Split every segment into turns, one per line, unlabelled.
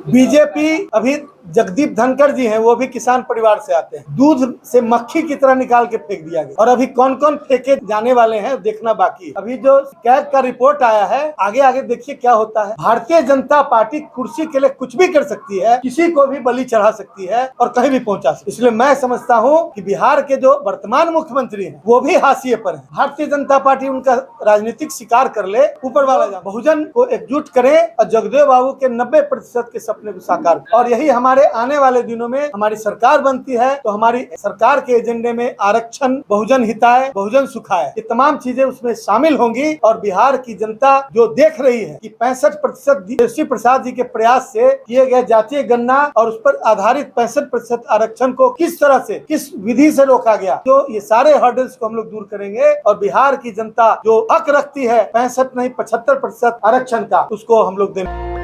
BJP अभी जगदीप धनखड़ जी हैं, वो भी किसान परिवार से आते हैं। दूध से मक्खी की तरह निकाल के फेंक दिया गया और अभी कौन कौन फेंके जाने वाले हैं देखना बाकी है। अभी जो कैग का रिपोर्ट आया है, आगे आगे देखिए क्या होता है। भारतीय जनता पार्टी कुर्सी के लिए कुछ भी कर सकती है, किसी को भी बलि चढ़ा सकती है और कहीं भी पहुंचा सकती है। इसलिए मैं समझता हूँ कि बिहार के जो वर्तमान मुख्यमंत्री हैं वो भी हाशिए पर है। भारतीय जनता पार्टी उनका राजनीतिक शिकार कर ले, ऊपर वाला जाए। बहुजन को एकजुट करें और जगदेव बाबू के 90% के सपने को साकार करें। और यही हमारे आने वाले दिनों में हमारी सरकार बनती है तो हमारी सरकार के एजेंडे में आरक्षण, बहुजन हिताय, बहुजन सुखाय, ये तमाम चीजें उसमें शामिल होंगी। और बिहार की जनता जो देख रही है कि 65% तेजस्वी प्रसाद जी के प्रयास से किए गए जातीय गणना और उस पर आधारित 65% आरक्षण को किस तरह से, किस विधि से रोका गया, तो ये सारे हर्डल्स को हम लोग दूर करेंगे और बिहार की जनता जो हक रखती है 65 नहीं 75% आरक्षण का, उसको हम लोग देंगे।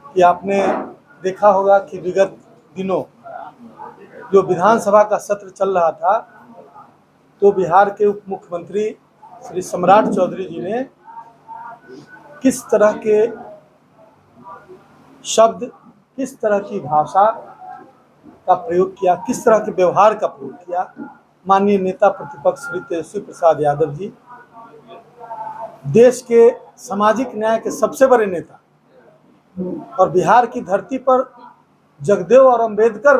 कि आपने देखा होगा कि विगत दिनों जो विधानसभा का सत्र चल रहा था तो बिहार के उप मुख्यमंत्री श्री सम्राट चौधरी जी ने किस तरह के शब्द, किस तरह की भाषा का प्रयोग किया, किस तरह के व्यवहार का प्रयोग किया। माननीय नेता प्रतिपक्ष श्री तेजस्वी प्रसाद यादव जी, देश के सामाजिक न्याय के सबसे बड़े नेता और बिहार की धरती पर जगदेव और अंबेडकर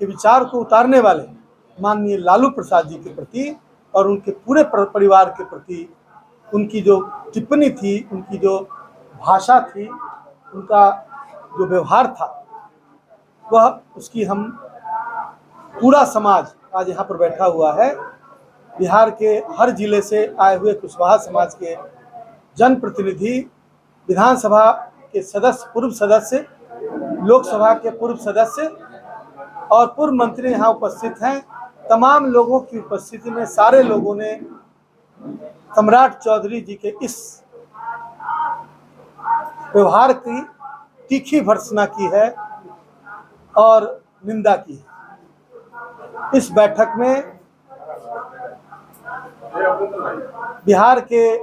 के विचार को उतारने वाले माननीय लालू प्रसाद जी के प्रति और उनके पूरे परिवार के प्रति उनकी जो टिप्पणी थी, उनकी जो भाषा थी, उनका जो व्यवहार था, वह उसकी हम पूरा समाज आज यहाँ पर बैठा हुआ है। बिहार के हर जिले से आए हुए कुशवाहा समाज के जनप्रतिनिधि, विधानसभा के सदस्य, पूर्व सदस्य, लोकसभा के पूर्व सदस्य और पूर्व मंत्री यहाँ उपस्थित हैं। तमाम लोगों की उपस्थिति में सारे लोगों ने सम्राट चौधरी जी के इस व्यवहार की तीखी भर्त्सना की है और निंदा की है। इस बैठक में बिहार के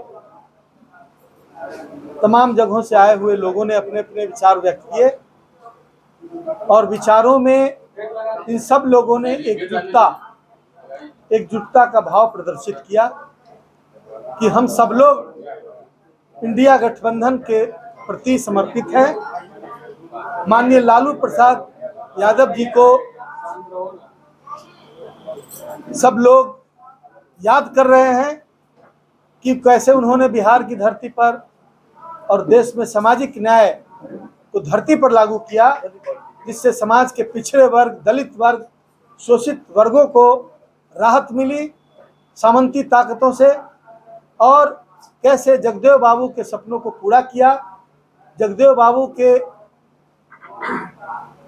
तमाम जगहों से आए हुए लोगों ने अपने अपने विचार व्यक्त किए और विचारों में इन सब लोगों ने एकजुटता का भाव प्रदर्शित किया कि हम सब लोग इंडिया गठबंधन के प्रति समर्पित हैं। माननीय लालू प्रसाद यादव जी को सब लोग याद कर रहे हैं कि कैसे उन्होंने बिहार की धरती पर और देश में सामाजिक न्याय को धरती पर लागू किया, जिससे समाज के पिछड़े वर्ग, दलित वर्ग, शोषित वर्गों को राहत मिली सामंती ताकतों से। और कैसे जगदेव बाबू के सपनों को पूरा किया, जगदेव बाबू के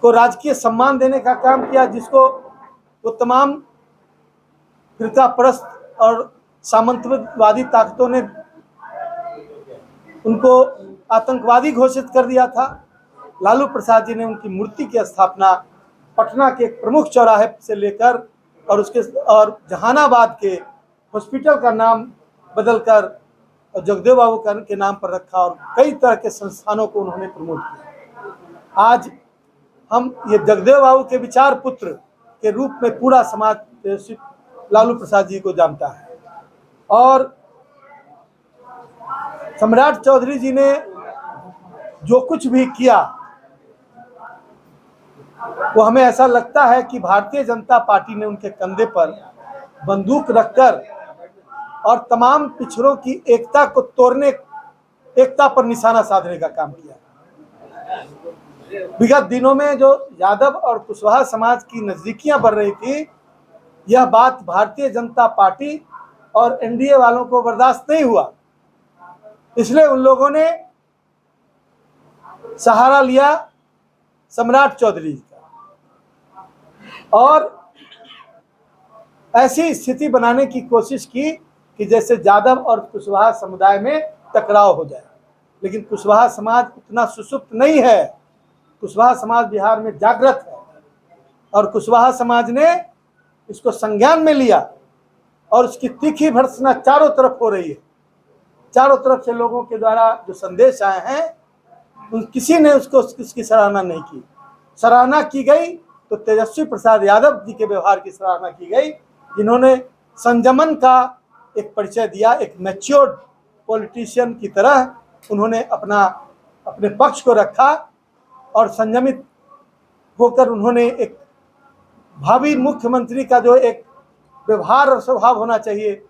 को राजकीय सम्मान देने का काम किया, जिसको वो तमाम फिरकापरस्त और सामंतवादी ताकतों ने उनको आतंकवादी घोषित कर दिया था। लालू प्रसाद जी ने उनकी मूर्ति की स्थापना पटना के एक प्रमुख चौराहे से लेकर और जहानाबाद के हॉस्पिटल का नाम बदलकर जगदेव बाबू के नाम पर रखा और कई तरह के संस्थानों को उन्होंने प्रमोट किया। आज हम ये जगदेव बाबू के विचार पुत्र के रूप में पूरा समाज लालू प्रसाद जी को जानता है। और सम्राट चौधरी जी ने जो कुछ भी किया वो हमें ऐसा लगता है कि भारतीय जनता पार्टी ने उनके कंधे पर बंदूक रखकर और तमाम पिछड़ों की एकता को तोड़ने, एकता पर निशाना साधने का काम किया। विगत दिनों में जो यादव और कुशवाहा समाज की नजदीकियां बढ़ रही थी, यह बात भारतीय जनता पार्टी और एनडीए वालों को बर्दाश्त नहीं हुआ। इसलिए उन लोगों ने सहारा लिया सम्राट चौधरी का और ऐसी स्थिति बनाने की कोशिश की कि जैसे यादव और कुशवाहा समुदाय में टकराव हो जाए। लेकिन कुशवाहा समाज उतना सुसुप्त नहीं है। कुशवाहा समाज बिहार में जागृत है और कुशवाहा समाज ने इसको संज्ञान में लिया और उसकी तीखी भर्त्सना चारों तरफ हो रही है। चारों तरफ से लोगों के द्वारा जो संदेश आए हैं किसी ने उसकी सराहना नहीं की। सराहना की गई तो तेजस्वी प्रसाद यादव जी के व्यवहार की सराहना की गई, जिन्होंने संयमन का एक परिचय दिया। एक मैच्योर्ड पॉलिटिशियन की तरह उन्होंने अपने पक्ष को रखा और संयमित होकर उन्होंने एक भावी मुख्यमंत्री का जो एक व्यवहार और स्वभाव होना चाहिए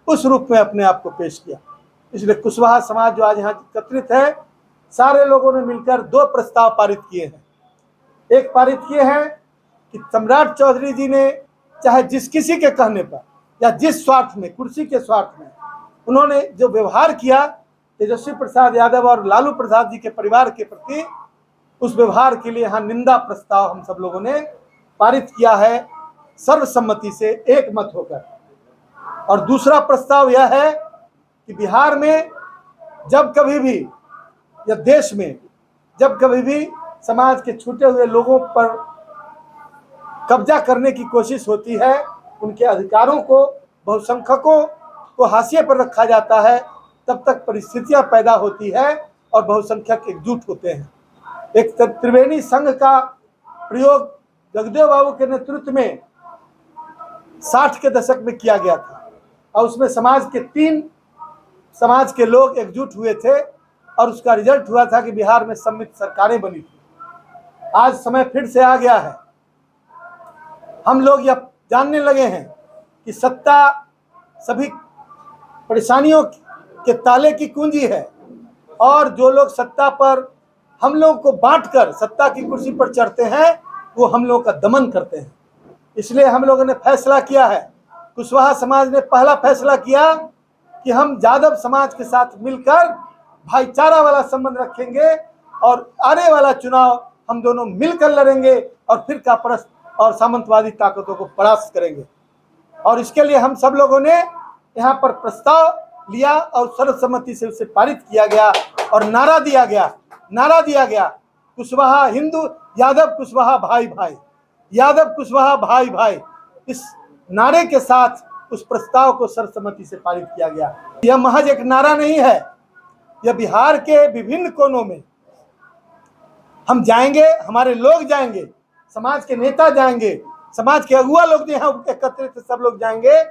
उस रूप में अपने आप को पेश किया। इसलिए कुशवाहा समाज जो आज यहाँ एकत्रित है, सारे लोगों ने मिलकर 2 प्रस्ताव पारित किए हैं। एक पारित किए हैं कि सम्राट चौधरी जी ने चाहे जिस किसी के कहने पर या जिस स्वार्थ में, कुर्सी के स्वार्थ में उन्होंने जो व्यवहार किया तेजस्वी प्रसाद यादव और लालू प्रसाद जी के परिवार के प्रति, उस व्यवहार के लिए यहाँ निंदा प्रस्ताव हम सब लोगों ने पारित किया है सर्वसम्मति से, एक मत होकर। और दूसरा प्रस्ताव यह है कि बिहार में जब कभी भी या देश में जब कभी भी समाज के छूटे हुए लोगों पर कब्जा करने की कोशिश होती है, उनके अधिकारों को, बहुसंख्यकों को हाशिए पर रखा जाता है, तब तक परिस्थितियां पैदा होती है और बहुसंख्यक एकजुट होते हैं। एक त्रिवेणी संघ का प्रयोग जगदेव बाबू के नेतृत्व में 60 के दशक में किया गया था और उसमें समाज के 3 समाज के लोग एकजुट हुए थे और उसका रिजल्ट हुआ था कि बिहार में सम्मिलित सरकारें बनी थी। आज समय फिर से आ गया है। हम लोग यह जानने लगे हैं कि सत्ता सभी परेशानियों के ताले की कुंजी है और जो लोग सत्ता पर हम लोग को बांटकर सत्ता की कुर्सी पर चढ़ते हैं वो हम लोग का दमन करते हैं। इसलिए हम लोगों ने फैसला किया है, कुशवाहा समाज ने पहला फैसला किया कि हम यादव समाज के साथ मिलकर भाईचारा वाला संबंध रखेंगे और आने वाला चुनाव हम दोनों मिलकर लड़ेंगे और फिर काप्रस्त और सामंतवादी ताकतों को परास्त करेंगे। और इसके लिए हम सब लोगों ने यहाँ पर प्रस्ताव लिया और सर्वसम्मति से उसे पारित किया गया और नारा दिया गया कुशवाहा हिंदू, यादव कुशवाहा भाई भाई, यादव कुशवाहा भाई भाई। इस नारे के साथ उस प्रस्ताव को सर्वसम्मति से पारित किया गया। यह महज एक नारा नहीं है, यह बिहार के विभिन्न कोनों में हम जाएंगे, हमारे लोग जाएंगे, समाज के नेता जाएंगे, समाज के अगुआ लोग यहाँ एकत्रित सब लोग जाएंगे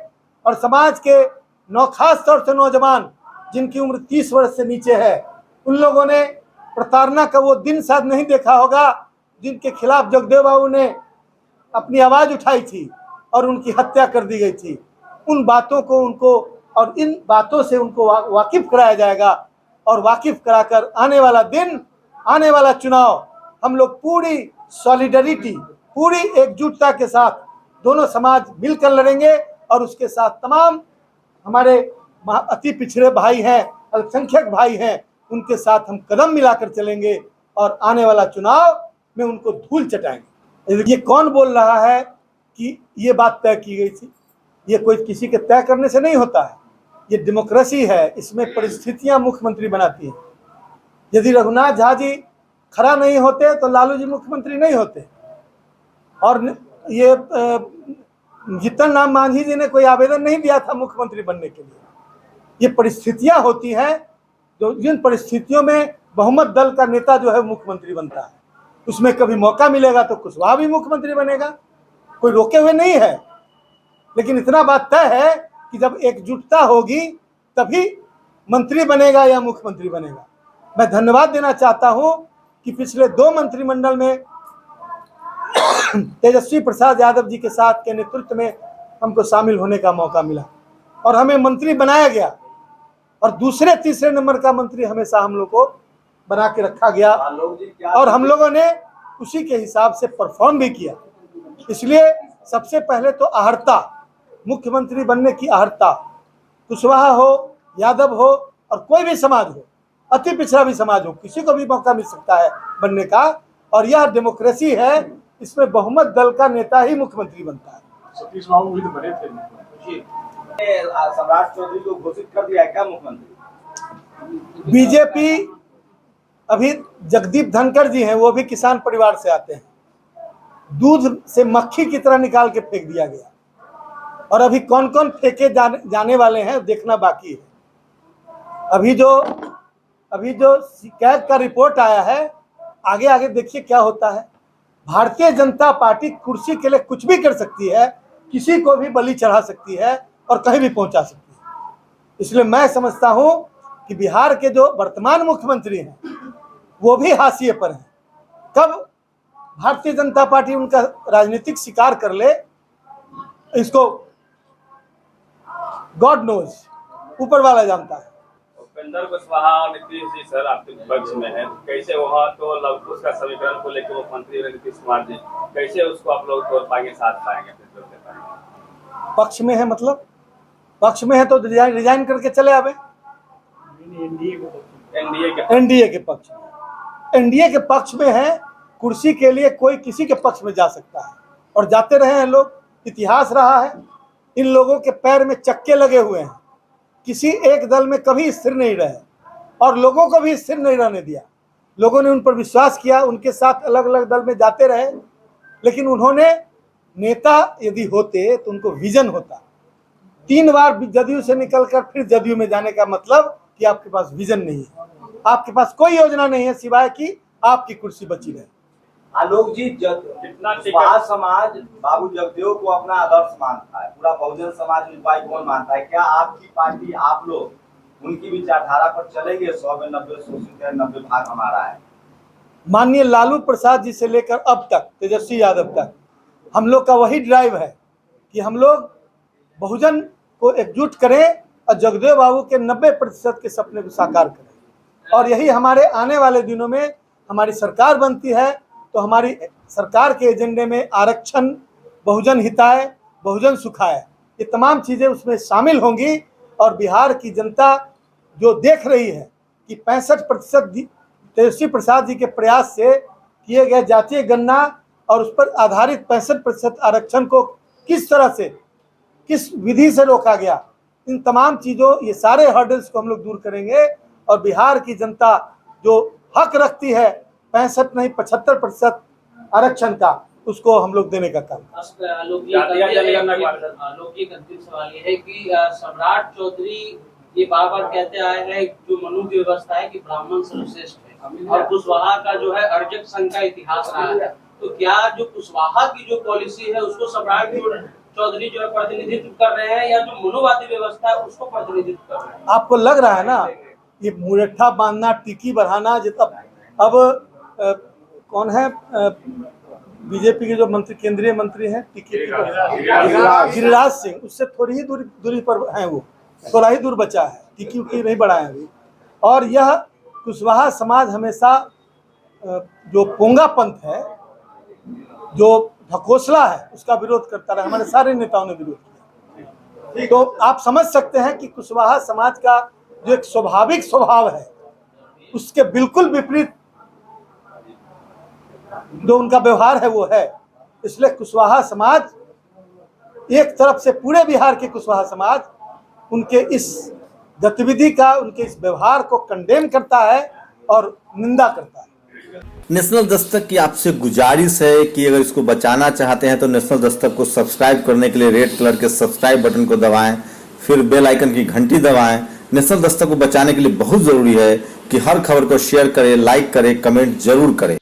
और समाज के खास तौर से नौजवान जिनकी उम्र 30 वर्ष से नीचे है, उन लोगों ने प्रताड़ना का वो दिन शायद नहीं देखा होगा जिनके खिलाफ जगदेव बाबू ने अपनी आवाज उठाई थी और उनकी हत्या कर दी गई थी। उन बातों को उनको और इन बातों से उनको वाकिफ कराया जाएगा और वाकिफ कराकर आने वाला दिन, आने वाला चुनाव हम लोग पूरी सॉलिडरिटी, पूरी एकजुटता के साथ दोनों समाज मिलकर लड़ेंगे और उसके साथ तमाम हमारे अति पिछड़े भाई हैं, अल्पसंख्यक भाई हैं, उनके साथ हम कदम मिलाकर चलेंगे और आने वाला चुनाव में उनको धूल चटाएंगे। ये कौन बोल रहा है कि ये बात तय की गई थी? ये कोई किसी के तय करने से नहीं होता है, ये डेमोक्रेसी है, इसमें परिस्थितियां मुख्यमंत्री बनाती हैं। यदि रघुनाथ झा जी खड़ा नहीं होते तो लालू जी मुख्यमंत्री नहीं होते और ये जीतन राम मांझी जी ने कोई आवेदन नहीं दिया था मुख्यमंत्री बनने के लिए। ये परिस्थितियां होती हैं जो जिन परिस्थितियों में बहुमत दल का नेता जो है मुख्यमंत्री बनता है, उसमें कभी मौका मिलेगा तो कुशवाहा भी मुख्यमंत्री बनेगा, कोई रोके हुए नहीं है। लेकिन इतना बात तय है कि जब एकजुटता होगी तभी मंत्री बनेगा या मुख्यमंत्री बनेगा। मैं धन्यवाद देना चाहता हूं कि पिछले 2 मंत्रिमंडल में तेजस्वी प्रसाद यादव जी के साथ के नेतृत्व में हमको शामिल होने का मौका मिला और हमें मंत्री बनाया गया और दूसरे तीसरे नंबर का मंत्री हमेशा हम लोग को बना के रखा गया और हम लोगों ने उसी के हिसाब से परफॉर्म भी किया। इसलिए सबसे पहले तो अहर्ता, मुख्यमंत्री बनने की अहर्ता, कुशवाहा हो, यादव हो और कोई भी समाज हो, अति पिछड़ा भी समाज हो, किसी को भी मौका मिल सकता है बनने का और यह डेमोक्रेसी है। इसमें बहुमत दल का नेता ही मुख्यमंत्री बनता है।
सतीश बाबू भी तो बने थे
सम्राट चौधरी को घोषित कर दिया है क्या मुख्यमंत्री?
बीजेपी अभी जगदीप धनखड़ जी हैं, वो भी किसान परिवार से आते हैं, दूध से मक्खी की तरह निकाल के फेंक दिया गया और अभी कौन कौन फेंके जाने वाले हैं देखना बाकी है। अभी जो कैग का रिपोर्ट आया है, आगे आगे देखिए क्या होता है। भारतीय जनता पार्टी कुर्सी के लिए कुछ भी कर सकती है, किसी को भी बलि चढ़ा सकती है और कहीं भी पहुंचा सकती है। इसलिए मैं समझता हूं कि बिहार के जो वर्तमान मुख्यमंत्री हैं वो भी हाशिए पर हैं। कब भारतीय जनता पार्टी उनका राजनीतिक शिकार कर ले, इसको गॉड नोज, ऊपर वाला जानता है।
उपेंद्र कुशवाहा और नीतीश जी सर आपके पक्ष में है, कैसे वहाँ तो लव उसका समीकरण को लेकर मुख्यमंत्री नीतीश कुमार जी कैसे उसको आप लोग तोड़ पाएंगे, साथ पाएंगे?
पक्ष में है मतलब पक्ष में है तो रिजाइन करके चले आवे। एनडीए के पक्ष में, एनडीए के पक्ष में है। कुर्सी के लिए कोई किसी के पक्ष में जा सकता है और जाते रहे हैं लोग, इतिहास रहा है। इन लोगों के पैर में चक्के लगे हुए हैं, किसी एक दल में कभी स्थिर नहीं रहे और लोगों को भी स्थिर नहीं रहने दिया। लोगों ने उन पर विश्वास किया, उनके साथ अलग अलग दल में जाते रहे, लेकिन उन्होंने नेता यदि होते तो उनको विजन होता। 3 बार जदयू से निकलकर फिर जदयू में जाने का मतलब कि आपके पास विजन नहीं है, आपके पास कोई योजना नहीं है सिवाय कि आपकी कुर्सी बची रहे।
आलोक जी, कुशवाहा समाज बाबू जगदेव को अपना आदर्श मानता है, पूरा बहुजन समाज उनको कौन मानता है? क्या आपकी पार्टी, आप लोग उनकी विचारधारा पर चलेंगे? 100 में 90 शोषित है, 90 भाग हमारा है।
माननीय लालू प्रसाद जी से लेकर अब तक तेजस्वी यादव तक हम लोग का वही ड्राइव है कि हम लोग बहुजन को एकजुट करें और जगदेव बाबू के 90% के सपने को साकार करें। और यही हमारे आने वाले दिनों में हमारी सरकार बनती है तो हमारी सरकार के एजेंडे में आरक्षण, बहुजन हिताय, बहुजन सुखाय, ये तमाम चीज़ें उसमें शामिल होंगी। और बिहार की जनता जो देख रही है कि 65% तेजस्वी प्रसाद जी के प्रयास से किए गए जातीय गणना और उस पर आधारित 65% आरक्षण को किस तरह से, किस विधि से रोका गया, इन तमाम चीज़ों, ये सारे हर्डल्स को हम लोग दूर करेंगे और बिहार की जनता जो हक रखती है 65 नहीं 75% आरक्षण का, उसको हम लोग देने का काम।
आलोक जी, एक अंतिम सवाल ये है कि सम्राट चौधरी ये बार बार कहते आए हैं जो मनु की व्यवस्था है कि ब्राह्मण सर्वश्रेष्ठ है, और कुशवाहा का जो है अर्जक संघ का इतिहास रहा है, तो क्या जो कुशवाहा की जो पॉलिसी है उसको सम्राट चौधरी जो है प्रतिनिधित्व कर रहे हैं या जो मनुवादी व्यवस्था है उसको प्रतिनिधित्व कर रहे हैं? आपको लग रहा है ना ये मुरट्ठा बांधना, टिकी बढ़ाना, अब कौन है बीजेपी के जो मंत्री, केंद्रीय मंत्री हैं गिरिराज सिंह, उससे थोड़ी ही दूरी पर हैं, वो थोड़ा ही दूर बचा है, टिकी उकी नहीं बढ़ाए अभी। और यह कुशवाहा समाज हमेशा जो पोंगा पंथ है, जो ढकोसला है, उसका विरोध करता रहा। हमारे सारे नेताओं ने विरोध किया। तो आप समझ सकते हैं कि कुशवाहा समाज का जो एक स्वाभाविक स्वभाव है उसके बिल्कुल विपरीत जो उनका व्यवहार है वो है। इसलिए कुशवाहा समाज एक तरफ से, पूरे बिहार के कुशवाहा समाज उनके इस गतिविधि का, उनके इस व्यवहार को कंडेम करता है और निंदा करता है।
नेशनल दस्तक की आपसे गुजारिश है कि अगर इसको बचाना चाहते हैं तो नेशनल दस्तक को सब्सक्राइब करने के लिए रेड कलर के सब्सक्राइब बटन को दबाएं, फिर बेल आइकन की घंटी दबाएं। नेशनल दस्तक को बचाने के लिए बहुत जरूरी है कि हर खबर को शेयर करें, लाइक करें, कमेंट जरूर करें।